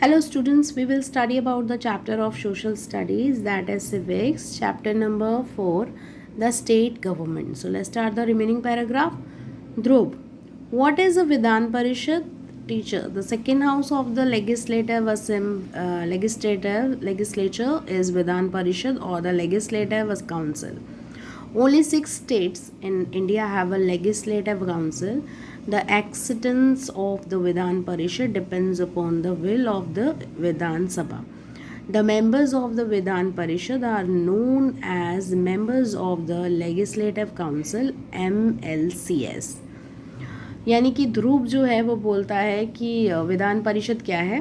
Hello students, we will study about the chapter of social studies, that is civics, chapter number 4, the state government. So let's start the remaining paragraph. Dhruv, what is a Vidhan Parishad? Teacher, the second house of the legislature is Vidhan Parishad or the legislative council. Only 6 states in India have a legislative council. The existence of the Vidhan Parishad depends upon the will of the Vidhan Sabha. The members of the Vidhan Parishad are known as members of the Legislative Council MLCS. यानी कि ध्रुव जो है वो बोलता है कि विधान परिषद क्या है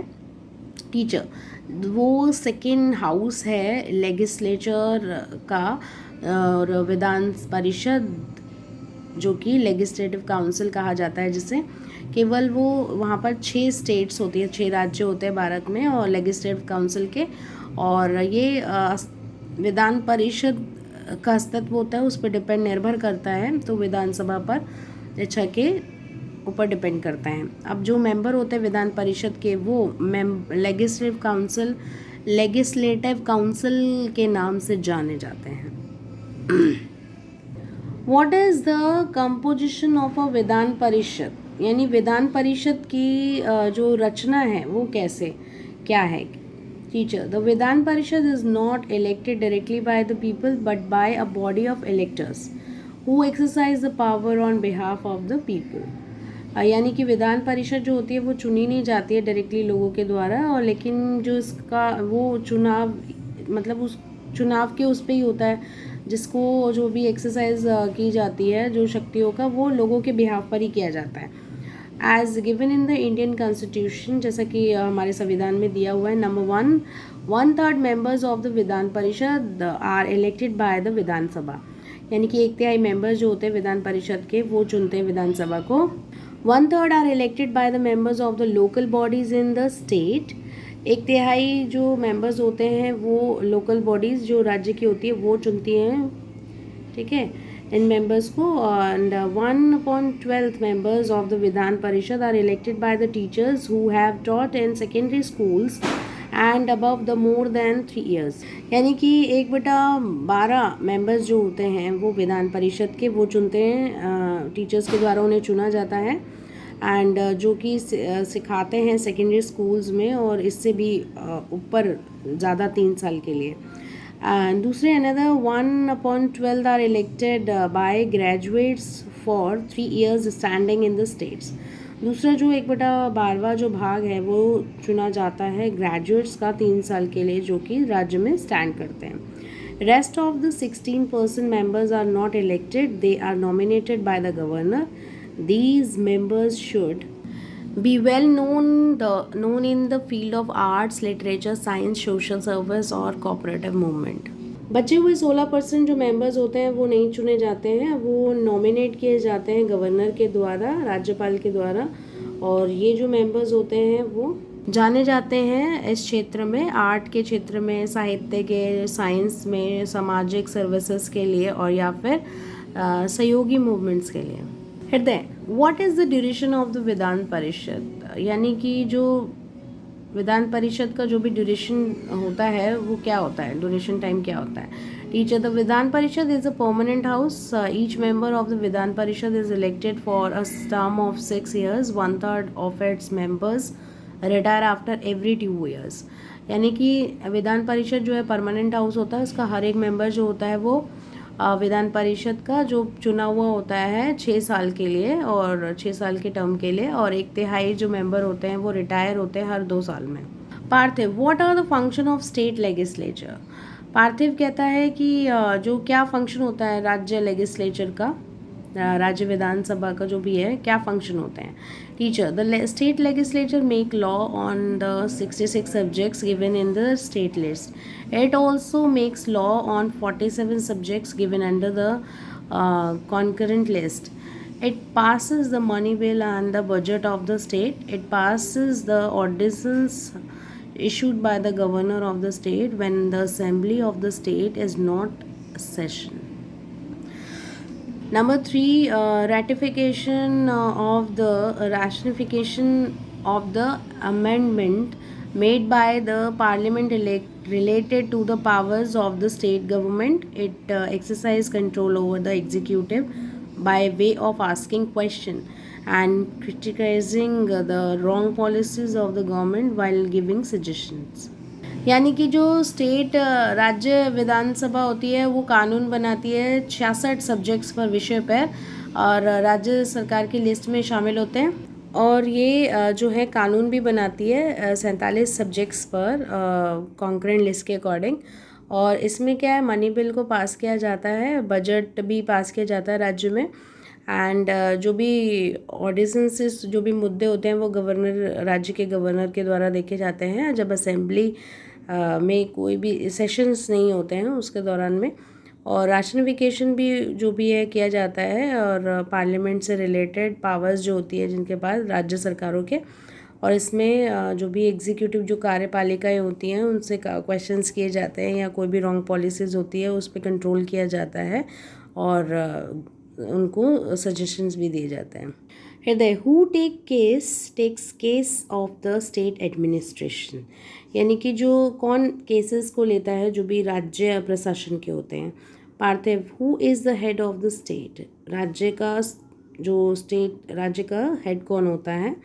टीचर, वो सेकेंड हाउस है लेजिस्लेचर का और विधान परिषद जो कि लेजिस्लेटिव काउंसिल कहा जाता है, जिसे केवल वो वहाँ पर 6 स्टेट्स होती है, 6 राज्य होते हैं भारत में और लेजिस्लेटिव काउंसिल के, और ये विधान परिषद का अस्तित्व होता है उस पर डिपेंड निर्भर करता है, तो विधानसभा पर 6 के ऊपर डिपेंड करता है। अब जो मेंबर होते हैं विधान परिषद के वो लेजिस्लेटिव काउंसिल के नाम से जाने जाते हैं। What is the composition of a Vidhan Parishad, यानी विधान परिषद की जो रचना है वो कैसे क्या है। टीचर, द विधान परिषद is not elected directly by the people but by a body of electors who exercise the power on behalf of the people. यानी कि विधान परिषद जो होती है वो चुनी नहीं जाती है डायरेक्टली लोगों के द्वारा, और लेकिन जो इसका वो चुनाव मतलब उस चुनाव के उस पर ही होता है, जिसको जो भी एक्सरसाइज की जाती है जो शक्तियों का, वो लोगों के बिहाफ पर ही किया जाता है। As given in the Indian constitution, जैसा कि हमारे संविधान में दिया हुआ है, number 1/3 members of the Vidhan Parishad are elected by the विधानसभा, यानी कि 1/3 मेंबर्स जो होते हैं विधान परिषद के वो चुनते हैं विधानसभा को। 1/3 are elected by the members of the local bodies in the state, 1/3 जो मेंबर्स होते हैं वो लोकल बॉडीज़ जो राज्य की होती है वो चुनती हैं, ठीक है, इन मेंबर्स को। And 1/12 members of the Vidhan Parishad are elected by the teachers who have taught in secondary schools and above the more than 3 years, यानी कि 1/12 मेंबर्स जो होते हैं वो विधान परिषद के वो चुनते हैं, टीचर्स के द्वारा उन्हें चुना जाता है, एंड जो कि सिखाते हैं सेकेंडरी स्कूल्स में और इससे भी ऊपर ज़्यादा 3 साल के लिए। एंड दूसरे another 1/12 are elected by graduates for 3 years standing in the states. दूसरा जो 1/12 जो भाग है वो चुना जाता है ग्रेजुएट्स का 3 साल के लिए जो कि राज्य में स्टैंड करते हैं। Rest of the 16% members are not elected, they are nominated by the governor. These members should be well known in the field of arts, literature, science, social service or cooperative movement. बचे हुए 16% जो members होते हैं वो नहीं चुने जाते हैं, वो नॉमिनेट किए जाते हैं गवर्नर के द्वारा, राज्यपाल के द्वारा, और ये जो मेंबर्स होते हैं वो जाने जाते हैं इस क्षेत्र में, आर्ट के क्षेत्र में, साहित्य के, साइंस में, सामाजिक सर्विसेज के लिए और या फिर सहयोगी मूवमेंट्स के लिए। हृदय, what is the duration of the Vidhan परिषद, यानी कि जो विधान परिषद का जो भी ड्यूरेशन होता है वो क्या होता है, ड्यूरेशन टाइम क्या होता है। टीचर, द विधान परिषद is a permanent house, each member of the Vidhan परिषद is elected for a term of 6 years, 1/3 of its members retire after every 2 years, यानी कि विधान परिषद जो है परमानेंट हाउस होता है, उसका हर एक मेंबर जो होता है वो विधान परिषद का जो चुना हुआ होता है 6 साल के लिए और 6 साल के टर्म के लिए, और 1/3 जो मेंबर होते हैं वो रिटायर होते हैं हर 2 साल में। Parthiv, what are the function of state legislature. Parthiv कहता है कि जो क्या फंक्शन होता है राज्य लेजिस्लेचर का, राज्य विधानसभा का जो भी है क्या फंक्शन होते हैं। Teacher, the state legislature make law on the 66 subjects given in the state list. It also makes law on 47 subjects given under the concurrent list. It passes the money bill and the budget of the state. It passes the ordinances issued by the governor of the state when the assembly of the state is not session. Number 3, ratification of the amendment made by the parliament related to the powers of the state government. It exercise control over the executive by way of asking question and criticizing the wrong policies of the government while giving suggestions. यानी कि जो state राज्य विधानसभा होती है वो कानून बनाती है 66 सब्जेक्ट्स पर, विषय पर, और राज्य सरकार की लिस्ट में शामिल होते हैं। और ये जो है कानून भी बनाती है 47 सब्जेक्ट्स पर कॉन्करेंट लिस्ट के अकॉर्डिंग। और इसमें क्या है, मनी बिल को पास किया जाता है, बजट भी पास किया जाता है राज्य में, एंड जो भी ऑर्डिनेंसेस, जो भी मुद्दे होते हैं वो गवर्नर, राज्य के गवर्नर के द्वारा देखे जाते हैं जब असेंबली में कोई भी सेशंस नहीं होते हैं उसके दौरान में। और राशनिफिकेशन भी जो भी है किया जाता है, और पार्लियामेंट से रिलेटेड पावर्स जो होती है जिनके पास राज्य सरकारों के, और इसमें जो भी एग्जीक्यूटिव जो कार्यपालिकाएं होती हैं उनसे क्वेश्चंस किए जाते हैं, या कोई भी रॉन्ग पॉलिसीज़ होती है उस पर कंट्रोल किया जाता है, और उनको सजेशंस भी दिए जाते हैं। Hriday, who takes case of the state administration, यानी कि जो कौन केसेस को लेता है जो भी राज्य प्रशासन के होते हैं। Parthiv, who is the head of the state, राज्य का जो स्टेट राज्य का हेड कौन होता है।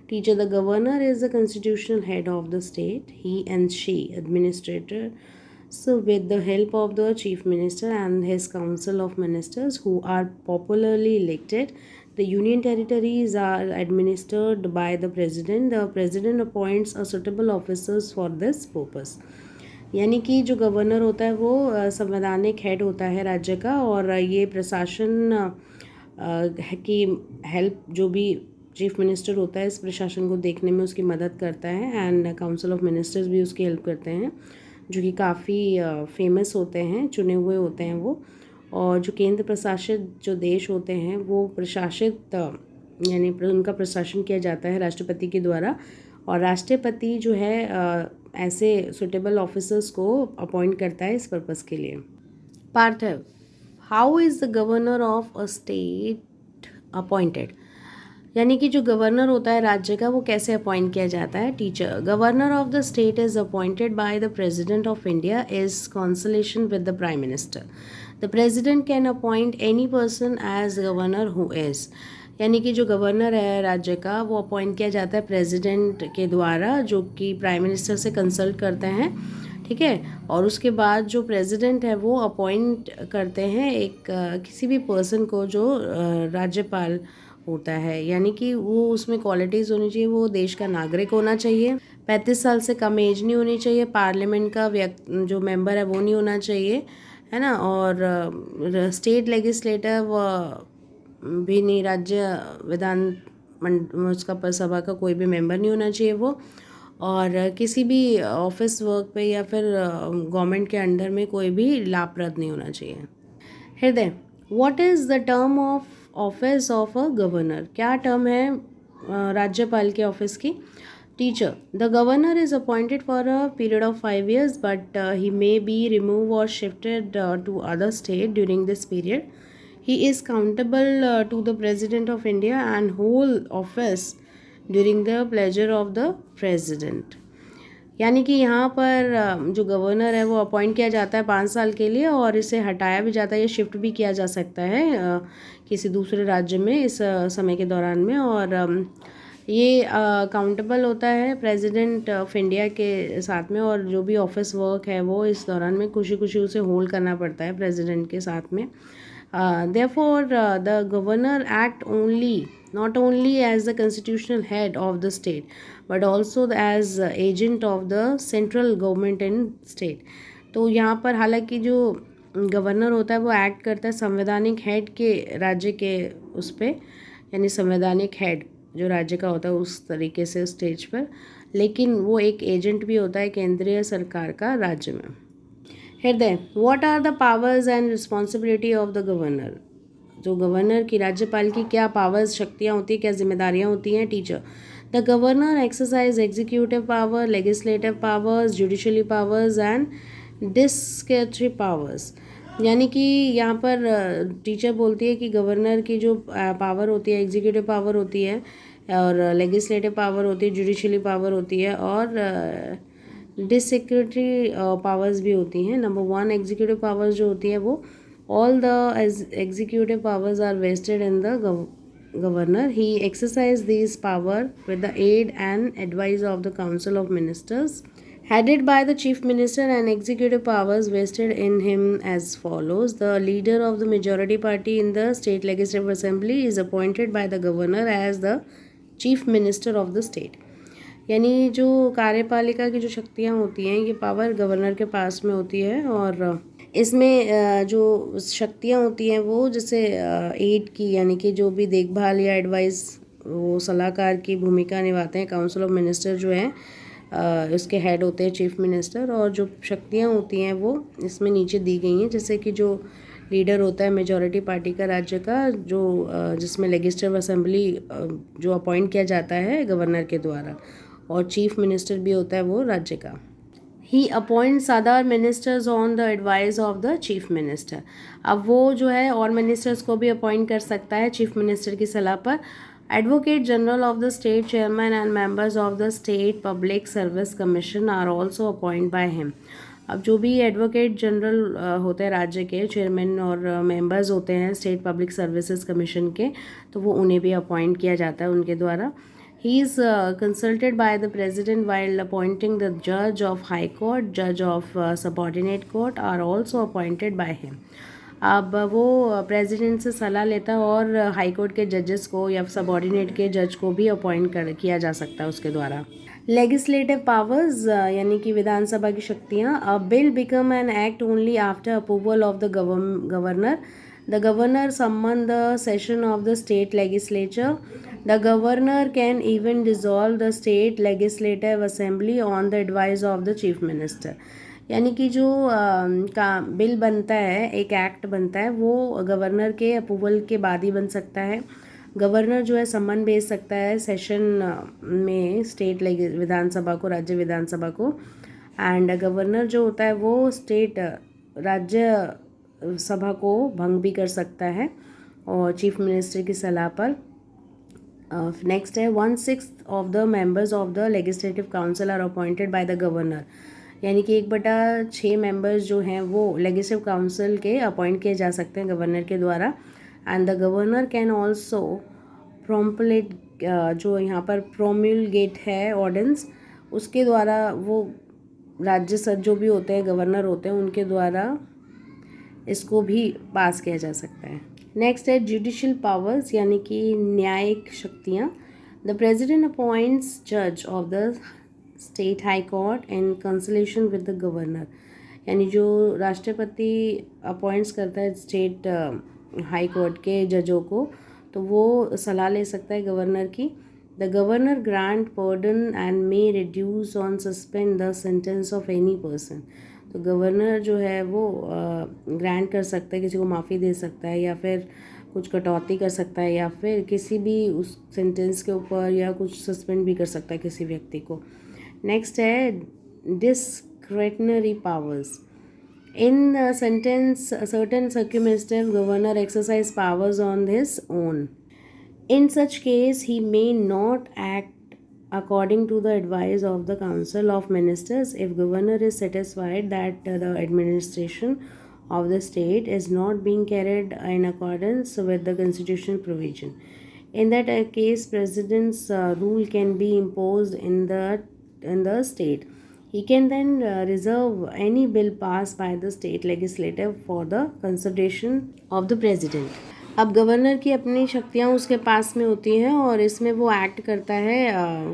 Teacher, the governor is the constitutional head of the state, he and she administrator so with the help of the chief minister and his council of ministers who are popularly elected. The union territories are administered by the president. The president appoints a suitable officers for this purpose. यानी कि जो governor होता है वो संवैधानिक head होता है राज्य का, और ये प्रशासन की हेल्प, जो भी चीफ मिनिस्टर होता है इस प्रशासन को देखने में उसकी मदद करता है, एंड काउंसिल ऑफ मिनिस्टर्स भी उसकी हेल्प करते हैं, जो कि काफ़ी फेमस होते हैं, चुने हुए होते हैं वो। और जो केंद्र प्रशासित जो देश होते हैं वो प्रशासित यानी उनका प्रशासन किया जाता है राष्ट्रपति के द्वारा, और राष्ट्रपति जो है ऐसे सुटेबल ऑफिसर्स को अपॉइंट करता है इस पर्पस के लिए। Parthiv, how is the governor of a state appointed, यानी कि जो गवर्नर होता है राज्य का वो कैसे अपॉइंट किया जाता है। Teacher, governor of the state is appointed by the president of India is consultation with the prime minister. The president can appoint any person as governor who is, यानी कि जो गवर्नर है राज्य का वो अपॉइंट किया जाता है प्रेसिडेंट के द्वारा, जो कि प्राइम मिनिस्टर से कंसल्ट करते हैं, ठीक है। और उसके बाद जो प्रेसिडेंट है वो अपॉइंट करते हैं एक किसी भी पर्सन को जो राज्यपाल होता है, यानी कि वो उसमें क्वालिटीज़ होनी चाहिए, वो देश का नागरिक होना चाहिए, 35 साल से कम एज नहीं होनी चाहिए, पार्लियामेंट का जो मेंबर है वो नहीं होना चाहिए, है ना, और स्टेट लेजिस्लेटिव भी नहीं, राज्य विधान उसका सभा का कोई भी मेंबर नहीं होना चाहिए वो, और किसी भी ऑफिस वर्क पे या फिर गवर्नमेंट के अंडर में कोई भी लाभप्रद नहीं होना चाहिए। Hriday, what is the term of office of a governor, क्या टर्म है राज्यपाल के ऑफिस की। Teacher, the governor is appointed for a period of 5 years but he may be remove और shifted to other state during this period. He is countable to the president of India and hold office during the pleasure of the president. यानी कि यहाँ पर जो governor है वो appoint किया जाता है 5 साल के लिए, और इसे हटाया भी जाता है या शिफ्ट भी किया जा सकता है किसी दूसरे राज्य में इस समय के दौरान में, और ये अकाउंटेबल होता है प्रेसिडेंट ऑफ इंडिया के साथ में, और जो भी ऑफिस वर्क है वो इस दौरान में खुशी खुशी उसे होल्ड करना पड़ता है प्रेसिडेंट के साथ में। Therefore, the governor act not only as the constitutional head of the state, but also as agent of the central government in state. तो यहाँ पर हालांकि जो गवर्नर होता है वो एक्ट करता है संवैधानिक हेड के राज्य के उस पर, यानी संवैधानिक हेड जो राज्य का होता है उस तरीके से स्टेज पर, लेकिन वो एक एजेंट भी होता है केंद्रीय सरकार का राज्य में। Hriday, what are the powers and responsibility of the governor, जो गवर्नर की, राज्यपाल की क्या पावर्स, शक्तियाँ होती हैं, क्या जिम्मेदारियाँ होती हैं। Teacher, the governor exercise executive power, legislative powers, judicially powers and discretionary powers. यानी कि यहाँ पर टीचर बोलती है कि गवर्नर की जो पावर होती है, एग्जीक्यूटिव पावर होती है, और लेजिस्लेटिव पावर होती है, जुडिशली पावर होती है, और डिस्क्रिशनरी पावर्स भी होती हैं. नंबर 1 एग्जीक्यूटिव पावर्स जो होती है वो all the executive powers are vested in the governor. He exercises these power with the aid and advice of the council of ministers headed by the chief minister, and executive powers vested in him as follows. The leader of the majority party in the state legislative assembly is appointed by the governor as the chief minister of the state. यानी जो कार्यपालिका की जो शक्तियाँ होती हैं ये power governor के पास में होती है, और इसमें जो शक्तियाँ होती हैं वो जैसे एड की, यानी कि जो भी देखभाल या एडवाइस, वो सलाहकार की भूमिका निभाते हैं. काउंसिल ऑफ मिनिस्टर जो हैं उसके हेड होते हैं चीफ मिनिस्टर, और जो शक्तियाँ होती हैं वो इसमें नीचे दी गई हैं. जैसे कि जो लीडर होता है मेजॉरिटी पार्टी का राज्य का, जो जिसमें लेजिस्लेटिव असेंबली जो अपॉइंट किया जाता है गवर्नर के द्वारा, और चीफ मिनिस्टर भी होता है वो राज्य का. He appoints other ministers on the advice of the chief minister. अब वो जो है और मिनिस्टर्स को भी अपॉइंट कर सकता है चीफ मिनिस्टर की सलाह पर. Advocate general of the state chairman and members of the state public service commission are also appoint by him. अब जो भी एडवोकेट जनरल होते हैं राज्य के, चेयरमैन और मेंबर्स होते हैं स्टेट पब्लिक सर्विसेज कमीशन के, तो वो उन्हें भी अपॉइंट किया जाता है उनके द्वारा. He is consulted by the president while appointing the judge of high court, judge of subordinate court are also appointed by him. अब वो प्रेसिडेंट से सलाह लेता है और हाई कोर्ट के जजेस को या सबॉर्डिनेट के जज को भी अपॉइंट किया जा सकता है उसके द्वारा. लेजिस्लेटिव पावर्स यानी कि विधानसभा की शक्तियाँ. अ bill become an act only after approval of the governor. The governor summon the session of the state legislature. The governor can even dissolve the state legislative assembly on the advice of the chief minister. यानी कि जो का bill बनता है, एक act बनता है, वो गवर्नर के अप्रूवल के बाद ही बन सकता है. गवर्नर जो है सम्मन भेज सकता है सेशन में स्टेट विधानसभा को, राज्य विधानसभा को, एंड गवर्नर जो होता है वो स्टेट राज्य सभा को भंग भी कर सकता है और चीफ मिनिस्टर की सलाह पर. नेक्स्ट है 1/6 of the members of the legislative council are appointed by the governor. यानी कि 1/6 मेंबर्स जो हैं वो लेजिस्लेटिव काउंसिल के अपॉइंट किए जा सकते हैं गवर्नर के द्वारा. And the governor can also promulgate, जो यहाँ पर प्रोम्युलगेट है ऑर्डिनेंस, उसके द्वारा वो राज्य सद जो भी होते हैं गवर्नर होते हैं उनके द्वारा इसको भी पास किया जा सकता है. नेक्स्ट है जुडिशियल पावर्स यानी कि न्यायिक शक्तियाँ. द प्रेसिडेंट अपॉइंट्स जज of the state high court in consultation with the governor. यानी जो राष्ट्रपति अपॉइंट्स करता है स्टेट हाई कोर्ट के जजों को, तो वो सलाह ले सकता है गवर्नर की. The governor grant pardon and may reduce on suspend the sentence of any person. तो गवर्नर जो है वो ग्रांट कर सकता है, किसी को माफ़ी दे सकता है, या फिर कुछ कटौती कर सकता है, या फिर किसी भी उस सेंटेंस के ऊपर या कुछ सस्पेंड भी कर सकता है किसी व्यक्ति को. नेक्स्ट है discretionary powers. In sentence certain circumstance governor exercise powers on his own. In such case, he may not act according to the advice of the Council of Ministers if governor is satisfied that the administration of the state is not being carried in accordance with the constitutional provision. In that case, president's rule can be imposed in the state. He can then reserve any bill passed by the state legislature for the consideration of the president. अब governor की अपनी शक्तियाँ उसके पास में होती हैं और इसमें वो एक्ट करता है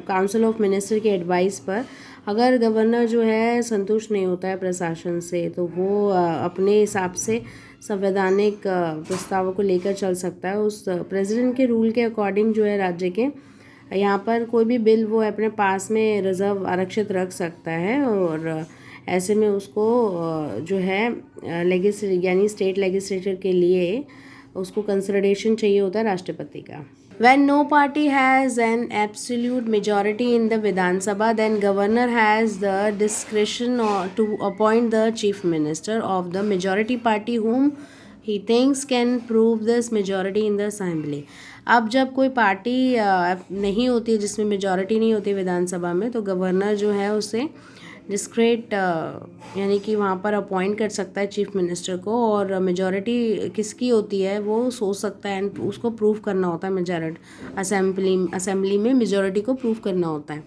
काउंसिल ऑफ मिनिस्टर के एडवाइस पर. अगर गवर्नर जो है संतुष्ट नहीं होता है प्रशासन से, तो वो अपने हिसाब से संवैधानिक प्रस्तावों को लेकर चल सकता है. उस प्रेसिडेंट के रूल के अकॉर्डिंग जो है राज्य के यहाँ पर कोई भी बिल वो अपने पास में रिजर्व आरक्षित रख सकता है, और ऐसे में उसको जो है यानी स्टेट लेजिस्लेचर के लिए उसको कंसिडरेशन चाहिए होता है राष्ट्रपति का. When no party has an absolute majority in the Vidhan Sabha, then governor has the discretion to appoint the chief minister of the majority party whom he thinks can prove this majority in the assembly. अब जब कोई party नहीं होती है जिसमें majority नहीं होती विधानसभा में, तो गवर्नर जो है उसे डिस्क्रेट यानी कि वहाँ पर अपॉइंट कर सकता है चीफ मिनिस्टर को, और मेजॉरिटी किसकी होती है वो सोच सकता है एंड उसको प्रूव करना होता है। मेजॉरिटी असेंबली में मेजॉरिटी को प्रूव करना होता है।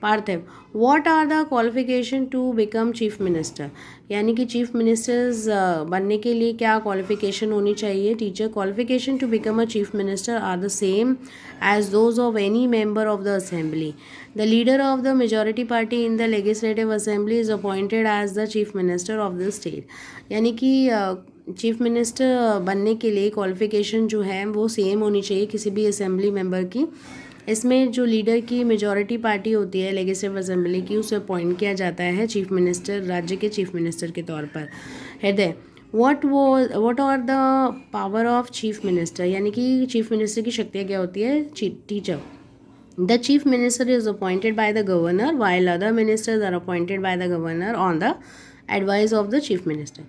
Parthiv, what are the qualification to become chief minister, यानी कि चीफ मिनिस्टर्स बनने के लिए क्या क्वालिफिकेशन होनी चाहिए। Teacher, qualification to become a chief minister are the same as those of any member of the assembly. The leader of the majority party in the legislative assembly is appointed as the chief minister of the state. यानी कि chief minister बनने के लिए qualification जो है वो same होनी चाहिए किसी भी असेंबली मेंबर की। इसमें जो लीडर की मेजॉरिटी पार्टी होती है लेजिस्लेटिव असेंबली की, उसे अपॉइंट किया जाता है चीफ मिनिस्टर, राज्य के चीफ मिनिस्टर के तौर पर। Hriday, what are the power of chief minister, यानी कि चीफ मिनिस्टर की शक्तियाँ क्या होती है। Teacher, the chief minister is appointed by the governor while other ministers are appointed by the governor on the advice of the chief minister.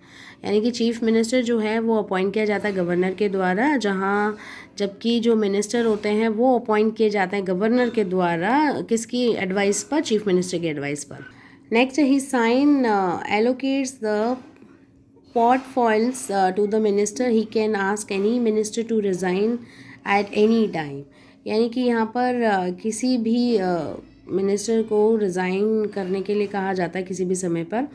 यानी कि chief minister जो है वो अपॉइंट किया जाता है गवर्नर के द्वारा, जहाँ जबकि जो मिनिस्टर होते हैं वो अपॉइंट किए जाते हैं गवर्नर के द्वारा, किसकी एडवाइस पर, चीफ मिनिस्टर की एडवाइस पर। Next, he sign allocates the portfolios to the minister. He can ask any minister to resign at any time. यानी कि यहाँ पर किसी भी मिनिस्टर को रिज़ाइन करने के लिए कहा जाता है किसी भी समय पर।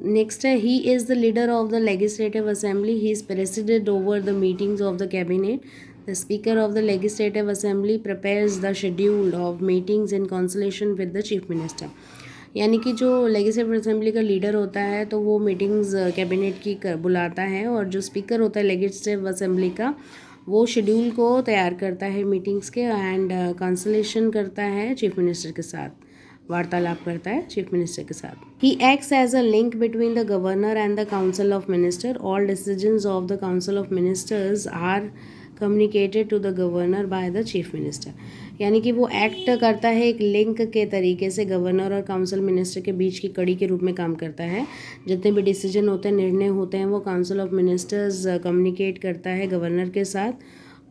नेक्स्ट है, he is the leader of the legislative assembly. He is president over the meetings of the cabinet. The speaker of the legislative assembly prepares the schedule of meetings in consultation with the chief minister. यानी कि जो legislative assembly का leader होता है तो वो meetings cabinet की बुलाता है, और जो स्पीकर होता है लेजिस्लेटिव असेंबली का वो शेड्यूल को तैयार करता है मीटिंग्स के, एंड कंसल्टेशन करता है चीफ मिनिस्टर के साथ, वार्तालाप करता है चीफ मिनिस्टर के साथ। He acts as a link between the governor and the council of minister. All decisions of the council of ministers are communicated to the governor by the chief minister. यानी कि वो act करता है एक link के तरीके से, governor और काउंसिल मिनिस्टर के बीच की कड़ी के रूप में काम करता है। जितने भी डिसीजन होते हैं, निर्णय होते हैं, वो काउंसिल ऑफ मिनिस्टर्स कम्युनिकेट करता है गवर्नर के साथ,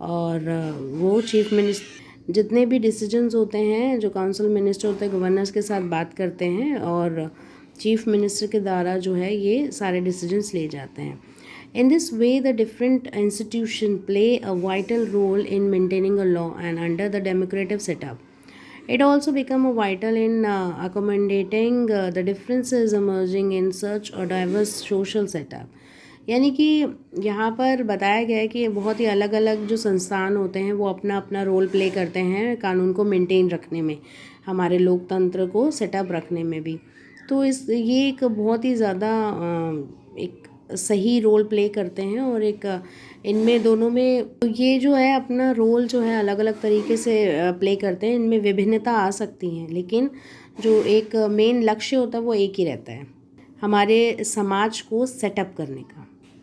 और वो चीफ मिनिस्टर जितने भी डिसीजंस होते हैं जो काउंसिल मिनिस्टर होते हैं गवर्नर्स के साथ बात करते हैं, और चीफ मिनिस्टर के द्वारा जो है ये सारे डिसीजंस ले जाते हैं। In this way, the different institutions play a vital role in maintaining a law and under the democratic setup. It also becomes vital in accommodating the differences emerging in such a diverse social setup. यानी कि यहाँ पर बताया गया है कि बहुत ही अलग अलग जो संस्थान होते हैं वो अपना अपना रोल प्ले करते हैं कानून को मेंटेन रखने में, हमारे लोकतंत्र को सेटअप रखने में भी। तो ये एक बहुत ही ज़्यादा एक सही रोल प्ले करते हैं, और एक इनमें दोनों में ये जो है अपना रोल जो है अलग अलग तरीके से प्ले करते हैं। इनमें विभिन्नता आ सकती हैं, लेकिन जो एक मेन लक्ष्य होता है वो एक ही रहता है, हमारे समाज को सेटअप करने का।